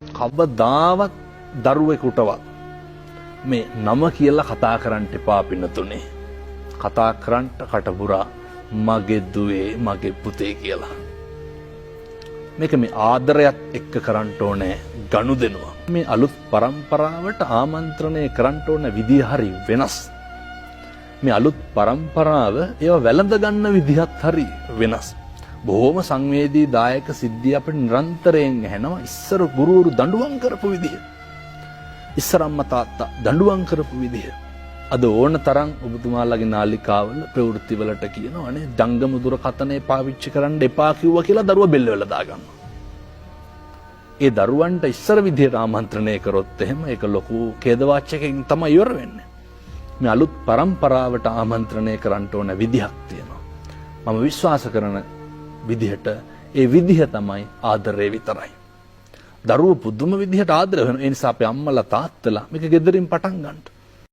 කවදාවත් දරුවෙකුටවත් මේ නම කියලා කතා කරන්න එපා පින්නතුනේ. කතා කරන්න කටපුරා මගේ දුවේ මගේ පුතේ කියලා. මේක මේ ආදරයත් එක්ක කරන්න ඕනේ ගනුදෙනුව. මේ අලුත් પરම්පරාවට ආමන්ත්‍රණය කරන්න ඕන විදිය හරි වෙනස්. මේ අලුත් પરම්පරාව ඒව වැළඳ ගන්න විදිහත් හරි වෙනස්. බොහොම සංවේදී දායක සිද්ධිය අපිට නිරන්තරයෙන් ඇහෙනවා. ඉස්සර ගුරුවරු දඬුවම් කරපු විදිය. ඉස්සර අම්මා තාත්තා දඬුවම් කරපු විදිය. අද ඕන තරම් ඔබතුමාලගේ නාලිකාවල ප්‍රවෘත්ති වලට කියනවානේ ජංගම දුරකථනය පාවිච්චි කරන්න එපා කිව්වා කියලා දරුවා බෙල්ල වල දාගන්නවා. ඒ දරුවන්ට ඉස්සර විදියට ආමන්ත්‍රණය කරොත් එහෙම ඒක ලොකු ඛේදවාචකකින් තමයි ඉවර වෙන්නේ. මේ අලුත් પરම්පරාවට ආමන්ත්‍රණය කරන්න ඕන විදිහක් තියෙනවා. මම විශ්වාස කරන විදිහට ඒ විදිහ තමයි ආදරය විතරයි. දරුවෝ පුදුම විදිහට ආදරය වෙනවා. ඒ නිසා අපේ අම්මලා තාත්තලා මේක ගෙදරින් පටන් ගන්නට